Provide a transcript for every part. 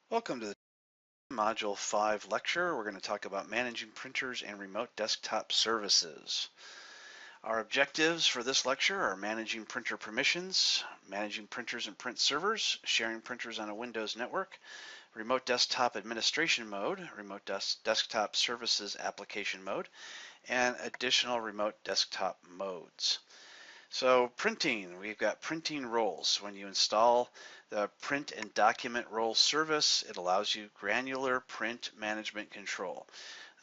Welcome to the Module 5 lecture. We're going to talk about managing printers and remote desktop services. Our objectives for this lecture are managing printer permissions, managing printers and print servers, sharing printers on a Windows network, remote desktop administration mode, remote desktop services application mode, and additional remote desktop modes. So printing, we've got printing roles. When you install the print and document role service, it allows you granular print management control.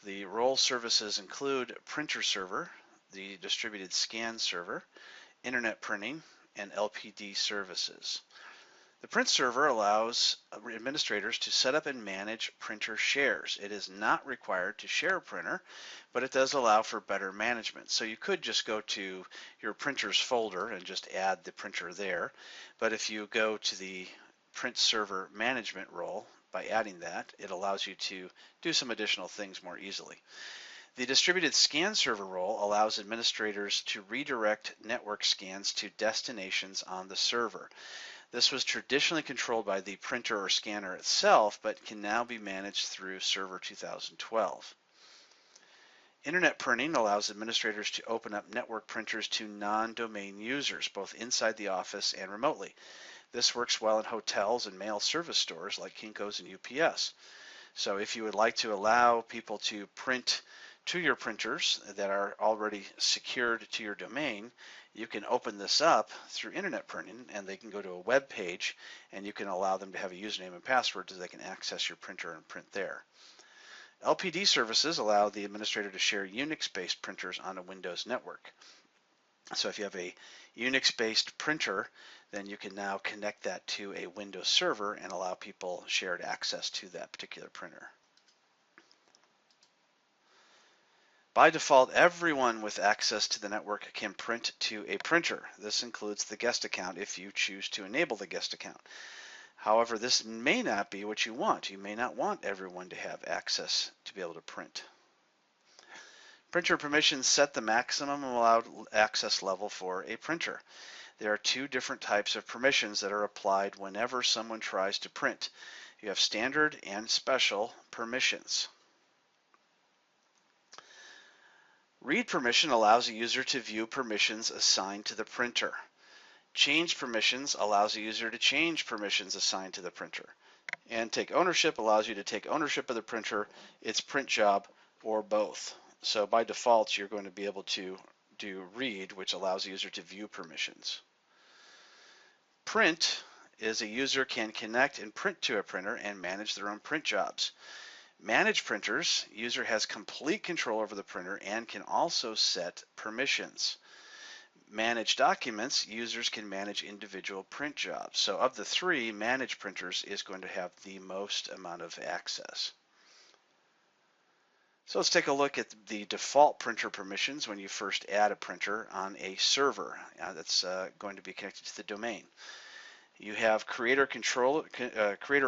The role services include printer server, the distributed scan server, internet printing, and LPD services. The print server allows administrators to set up and manage printer shares. It is not required to share a printer, but it does allow for better management. So you could just go to your printers folder and just add the printer there. But if you go to the print server management role, by adding that, it allows you to do some additional things more easily. The distributed scan server role allows administrators to redirect network scans to destinations on the server. This was traditionally controlled by the printer or scanner itself, but can now be managed through Server 2012. Internet printing allows administrators to open up network printers to non-domain users, both inside the office and remotely. This works well in hotels and mail service stores like Kinko's and UPS. So if you would like to allow people to print to your printers that are already secured to your domain, you can open this up through internet printing, and they can go to a web page, and you can allow them to have a username and password so they can access your printer and print there. LPD services allow the administrator to share Unix-based printers on a Windows network. So if you have a Unix-based printer, then you can now connect that to a Windows server and allow people shared access to that particular printer. By default, everyone with access to the network can print to a printer. This includes the guest account if you choose to enable the guest account. However, this may not be what you want. You may not want everyone to have access to be able to print. Printer permissions set the maximum allowed access level for a printer. There are two different types of permissions that are applied whenever someone tries to print. You have standard and special permissions. Read permission allows a user to view permissions assigned to the printer. Change permissions allows a user to change permissions assigned to the printer. And take ownership allows you to take ownership of the printer, its print job, or both. So by default, you're going to be able to do read, which allows a user to view permissions. Print is a user can connect and print to a printer and manage their own print jobs. Manage printers, user has complete control over the printer and can also set permissions. Manage documents, users can manage individual print jobs. So of the three, manage printers is going to have the most amount of access. So let's take a look at the default printer permissions when you first add a printer on a server that's going to be connected to the domain. You have creator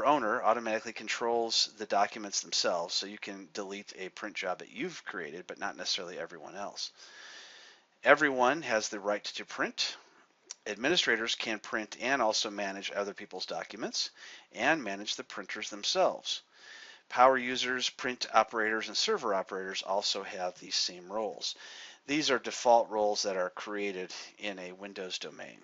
owner automatically controls the documents themselves, so you can delete a print job that you've created, but not necessarily everyone else. Everyone has the right to print. Administrators can print and also manage other people's documents and manage the printers themselves. Power users, print operators, and server operators also have these same roles. These are default roles that are created in a Windows domain.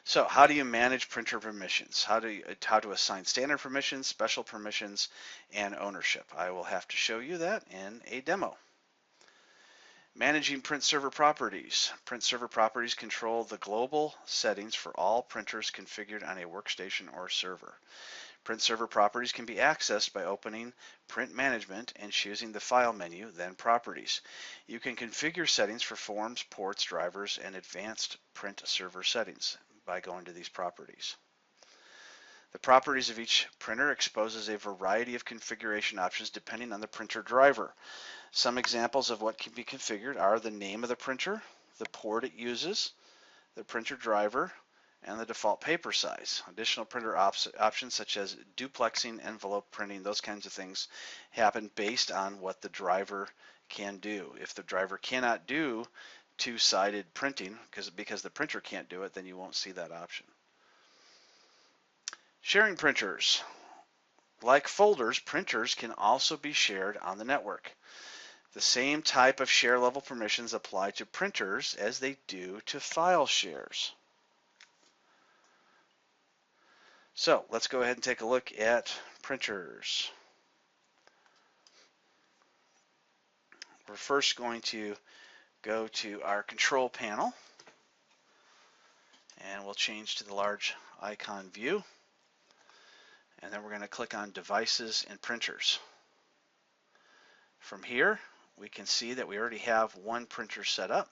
So how do you manage printer permissions? How to assign standard permissions, special permissions, and ownership? I will have to show you that in a demo. Managing print server properties. Print server properties control the global settings for all printers configured on a workstation or server. Print server properties can be accessed by opening Print Management and choosing the File menu, then Properties. You can configure settings for forms, ports, drivers, and advanced print server settings by going to these properties. The properties of each printer exposes a variety of configuration options depending on the printer driver. Some examples of what can be configured are the name of the printer, the port it uses, the printer driver, and the default paper size. Additional printer options such as duplexing, envelope printing, those kinds of things happen based on what the driver can do. If the driver cannot do two-sided printing because the printer can't do it, then you won't see that option. Sharing printers. Like folders, printers can also be shared on the network. The same type of share level permissions apply to printers as they do to file shares. So let's go ahead and take a look at printers. We're first going to go to our control panel, and we'll change to the large icon view. And then we're going to click on Devices and Printers. From here, we can see that we already have one printer set up.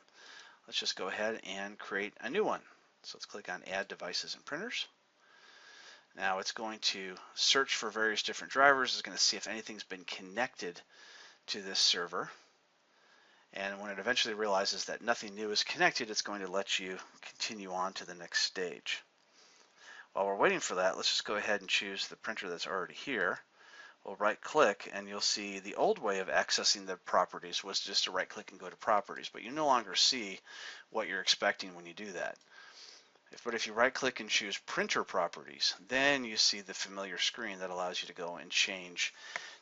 Let's just go ahead and create a new one. So let's click on Add Devices and Printers. Now it's going to search for various different drivers. It's going to see if anything's been connected to this server. And when it eventually realizes that nothing new is connected, it's going to let you continue on to the next stage. While we're waiting for that, let's just go ahead and choose the printer that's already here. We'll right click, and you'll see the old way of accessing the properties was just to right click and go to properties, but you no longer see what you're expecting when you do that. But if you right click and choose printer properties, then you see the familiar screen that allows you to go and change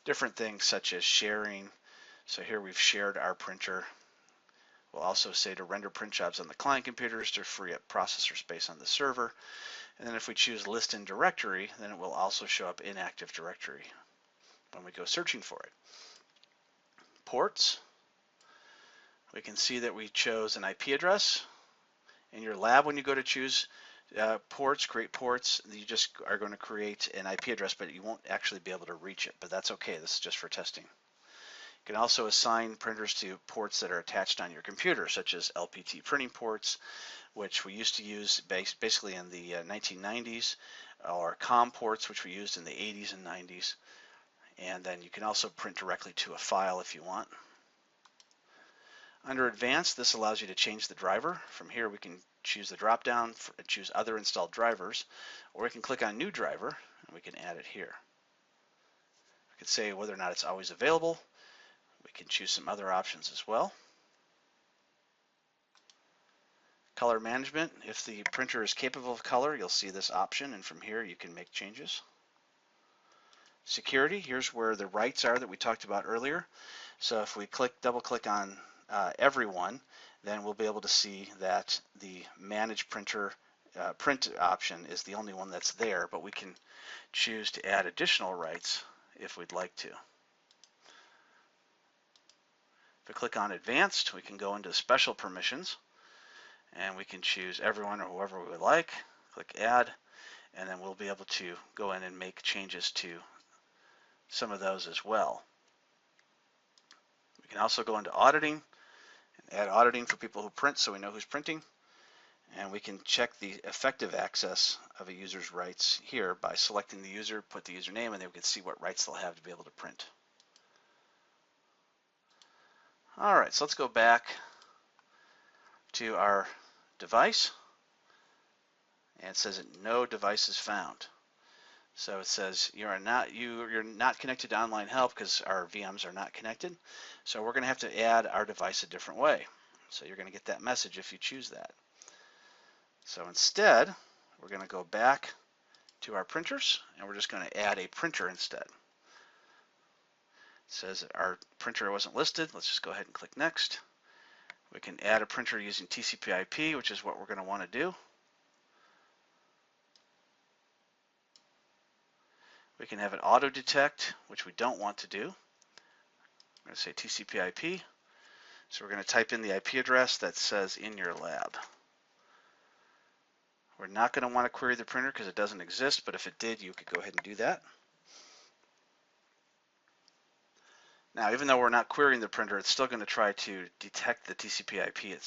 different things such as sharing. So here we've shared our printer. We'll also say to render print jobs on the client computers to free up processor space on the server. And then if we choose list in directory, then it will also show up in Active Directory when we go searching for it. Ports. We can see that we chose an IP address. In your lab, when you go to choose ports, create ports, you just are going to create an IP address, but you won't actually be able to reach it. But that's okay. This is just for testing. You can also assign printers to ports that are attached on your computer, such as LPT printing ports, which we used to use basically in the 1990s, or COM ports, which we used in the 80s and 90s. And then you can also print directly to a file if you want. Under Advanced, this allows you to change the driver. From here, we can choose the drop-down, choose Other Installed Drivers, or we can click on New Driver, and we can add it here. We can say whether or not it's always available. We can choose some other options as well. Color management. If the printer is capable of color, you'll see this option, and from here you can make changes. Security. Here's where the rights are that we talked about earlier. So if we double click on everyone, then we'll be able to see that the Manage Printer print option is the only one that's there, but we can choose to add additional rights if we'd like to. If we click on Advanced, we can go into Special Permissions, and we can choose everyone or whoever we would like. Click Add, and then we'll be able to go in and make changes to some of those as well. We can also go into Auditing and add auditing for people who print so we know who's printing. And we can check the effective access of a user's rights here by selecting the user, put the username, and then we can see what rights they'll have to be able to print. All right, so let's go back to our device. And it says that no device is found. So it says you're not connected to online help because our VMs are not connected. So we're going to have to add our device a different way. So you're going to get that message if you choose that. So instead, we're going to go back to our printers, and we're just going to add a printer instead. It says that our printer wasn't listed. Let's just go ahead and click Next. We can add a printer using TCP/IP, which is what we're going to want to do. We can have it auto-detect, which we don't want to do. I'm going to say TCP/IP. So we're going to type in the IP address that says in your lab. We're not going to want to query the printer because it doesn't exist, but if it did, you could go ahead and do that. Now, even though we're not querying the printer, it's still going to try to detect the TCP/IP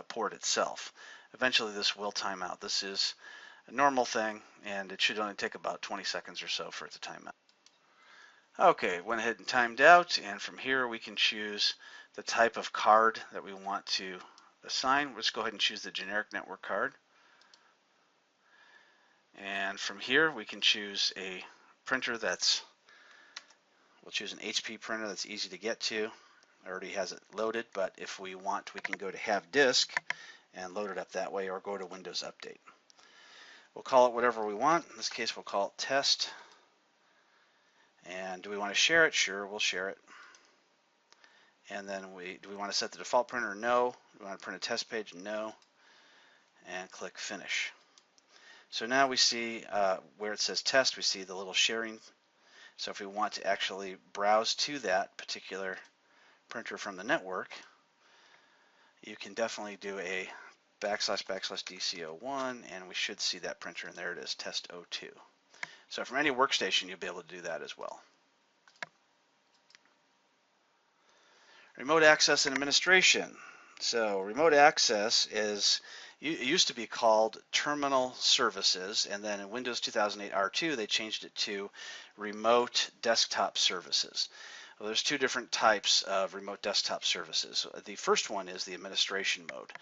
port itself. Eventually, this will time out. This is a normal thing, and it should only take about 20 seconds or so for it to time out. Okay, went ahead and timed out, and from here we can choose the type of card that we want to assign. Let's go ahead and choose the generic network card. And from here we can choose a printer we'll choose an HP printer that's easy to get to. It already has it loaded, but if we want, we can go to Have Disk and load it up that way, or go to Windows Update. We'll call it whatever we want. In this case, we'll call it test. And do we want to share it? Sure, we'll share it. And then do we want to set the default printer? No. Do we want to print a test page? No. And click finish. So now we see where it says test, we see the little sharing. So if we want to actually browse to that particular printer from the network, you can definitely do a / DC01, and we should see that printer, and there it is, test 02. So from any workstation, you'll be able to do that as well. Remote access and administration. So remote access it used to be called terminal services, and then in Windows 2008 R2 they changed it to remote desktop services. Well, there's two different types of remote desktop services. The first one is the administration mode.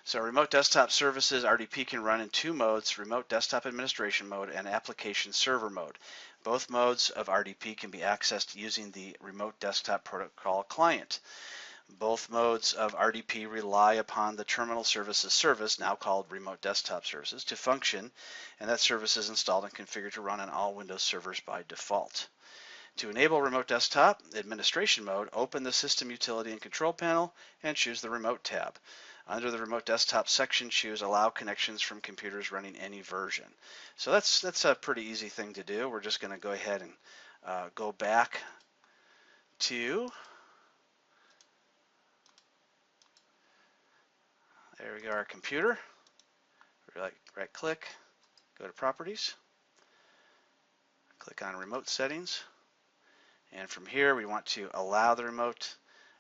So remote desktop services, RDP can run in two modes, remote desktop administration mode and application server mode. Both modes of RDP can be accessed using the remote desktop protocol client. Both modes of RDP rely upon the terminal services service, now called remote desktop services, to function, and that service is installed and configured to run on all Windows servers by default. To enable remote desktop administration mode, open the System Utility and Control Panel and choose the Remote tab. Under the Remote Desktop section, choose Allow Connections from Computers Running Any Version. So that's a pretty easy thing to do. We're just going to go ahead and go back to, there we go, our computer. Right click, go to Properties, click on Remote Settings, and from here we want to allow the remote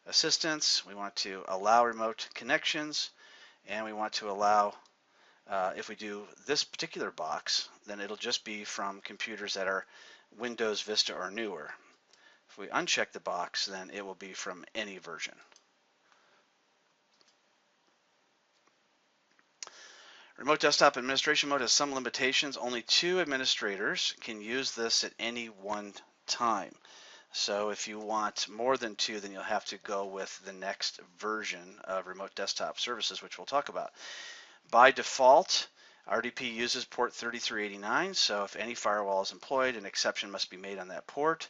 assistance, we want to allow remote connections, and we want to allow, if we do this particular box, then it'll just be from computers that are Windows Vista or newer. If we uncheck the box, then it will be from any version. Remote desktop administration mode has some limitations. Only 2 administrators can use this at any one time. So if you want more than 2, then you'll have to go with the next version of remote desktop services, which we'll talk about. By default, RDP uses port 3389, so if any firewall is employed, an exception must be made on that port.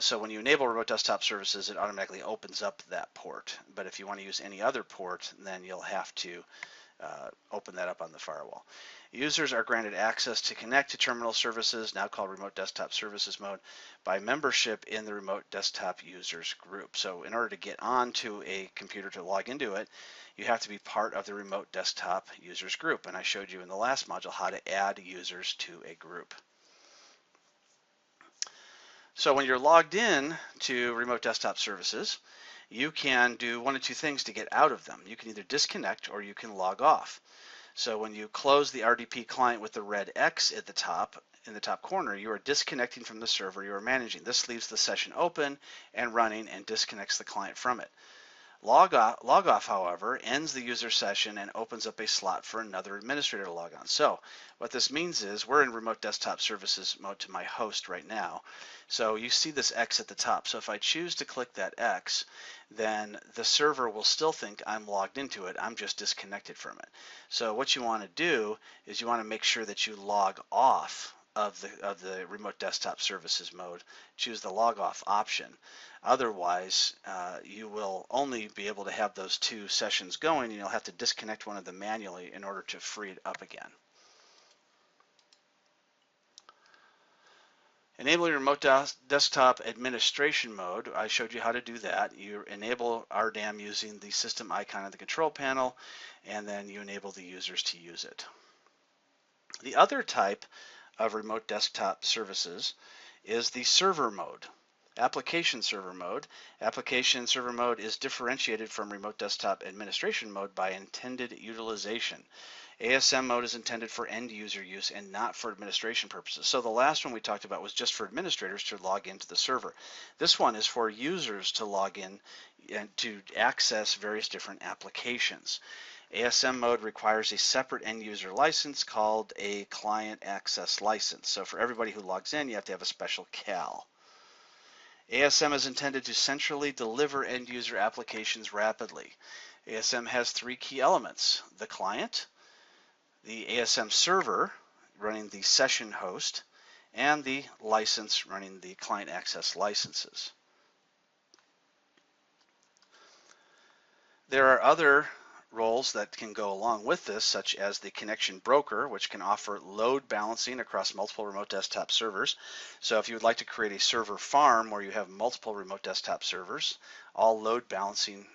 So when you enable remote desktop services, it automatically opens up that port. But if you want to use any other port, then you'll have to open that up on the firewall. Users are granted access to connect to terminal services, now called Remote Desktop Services mode, by membership in the Remote Desktop Users group. So in order to get onto a computer to log into it, you have to be part of the Remote Desktop Users group. And I showed you in the last module how to add users to a group. So when you're logged in to Remote Desktop Services, you can do one of 2 things to get out of them. You can either disconnect or you can log off. So when you close the RDP client with the red X at the top, in the top corner, you are disconnecting from the server you are managing. This leaves the session open and running and disconnects the client from it. Log off, however, ends the user session and opens up a slot for another administrator to log on. So what this means is we're in Remote Desktop Services mode to my host right now. So you see this X at the top. So if I choose to click that X, then the server will still think I'm logged into it. I'm just disconnected from it. So what you want to do is you want to make sure that you log off of the Remote Desktop Services mode. Choose the log off option. Otherwise, you will only be able to have those 2 sessions going, and you'll have to disconnect one of them manually in order to free it up again. Enabling remote desktop administration mode, I showed you how to do that. You enable RDAM using the system icon on the control panel, and then you enable the users to use it. The other type of remote desktop services is the server mode. Application server mode. Application server mode is differentiated from remote desktop administration mode by intended utilization. ASM mode is intended for end user use and not for administration purposes. So the last one we talked about was just for administrators to log into the server. This one is for users to log in and to access various different applications. ASM mode requires a separate end user license called a client access license. So for everybody who logs in, you have to have a special CAL. ASM is intended to centrally deliver end user applications rapidly. ASM has 3 key elements: the client, the ASM server, running the session host, and the license running the client access licenses. There are other roles that can go along with this, such as the connection broker, which can offer load balancing across multiple remote desktop servers. So if you would like to create a server farm where you have multiple remote desktop servers, all load balancing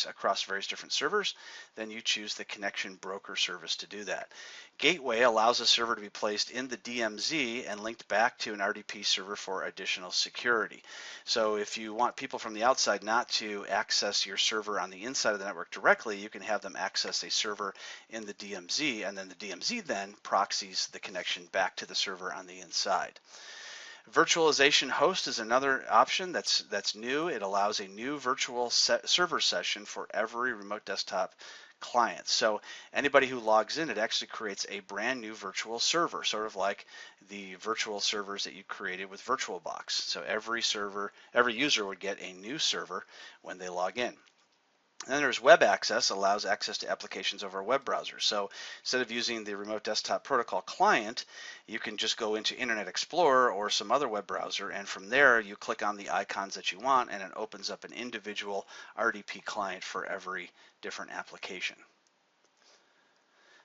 across various different servers, then you choose the connection broker service to do that. Gateway allows a server to be placed in the DMZ and linked back to an RDP server for additional security. So if you want people from the outside not to access your server on the inside of the network directly, you can have them access a server in the DMZ, and then the DMZ then proxies the connection back to the server on the inside. Virtualization host is another option that's new. It allows a new virtual server session for every remote desktop client. So anybody who logs in, it actually creates a brand new virtual server, sort of like the virtual servers that you created with VirtualBox. So every user would get a new server when they log in. And then there's web access, allows access to applications over a web browser. So instead of using the remote desktop protocol client, you can just go into Internet Explorer or some other web browser, and from there you click on the icons that you want, and it opens up an individual RDP client for every different application.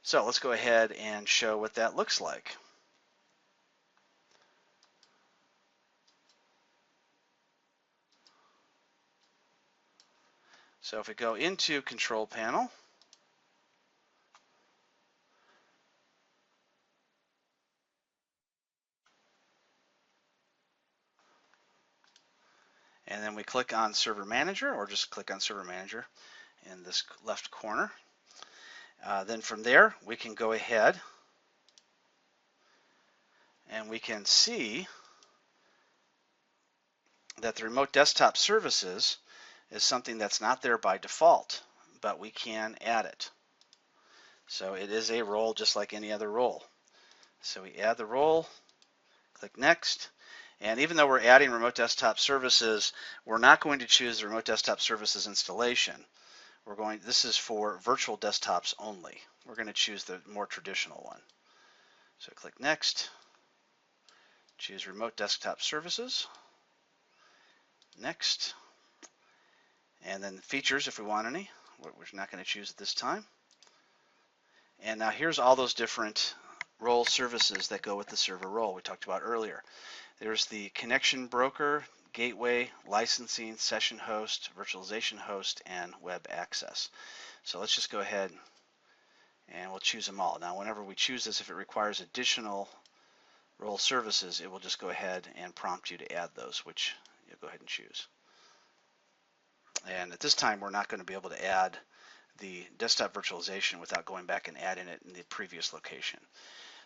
So let's go ahead and show what that looks like. So if we go into Control Panel, and then we click on Server Manager, or just click on Server Manager in this left corner. Then from there, we can go ahead and we can see that the remote desktop services is something that's not there by default, but we can add it. So it is a role just like any other role. So we add the role, click Next, and even though we're adding remote desktop services, we're not going to choose the remote desktop services installation. This is for virtual desktops only. We're going to choose the more traditional one. So click Next, choose Remote Desktop Services, Next, and then features if we want any. We're not going to choose at this time. And now here's all those different role services that go with the server role we talked about earlier. There's the connection broker, gateway, licensing, session host, virtualization host, and web access. So let's just go ahead and we'll choose them all. Now whenever we choose this, if it requires additional role services, it will just go ahead and prompt you to add those, which you'll go ahead and choose. And at this time, we're not going to be able to add the desktop virtualization without going back and adding it in the previous location.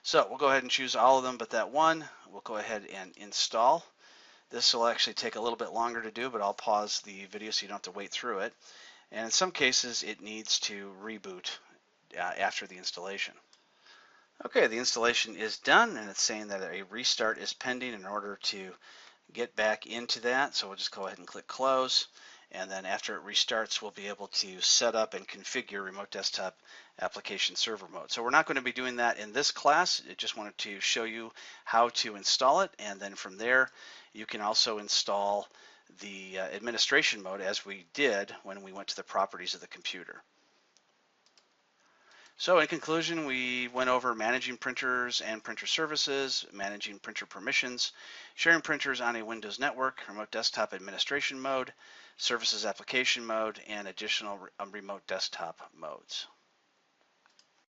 So we'll go ahead and choose all of them but that one. We'll go ahead and install. This will actually take a little bit longer to do, but I'll pause the video so you don't have to wait through it. And in some cases, it needs to reboot after the installation. Okay, the installation is done, and it's saying that a restart is pending in order to get back into that. So we'll just go ahead and click Close. And then after it restarts, we'll be able to set up and configure remote desktop application server mode. So we're not going to be doing that in this class. I just wanted to show you how to install it. And then from there, you can also install the administration mode as we did when we went to the properties of the computer. So in conclusion, we went over managing printers and printer services, managing printer permissions, sharing printers on a Windows network, remote desktop administration mode, services application mode, and additional remote desktop modes.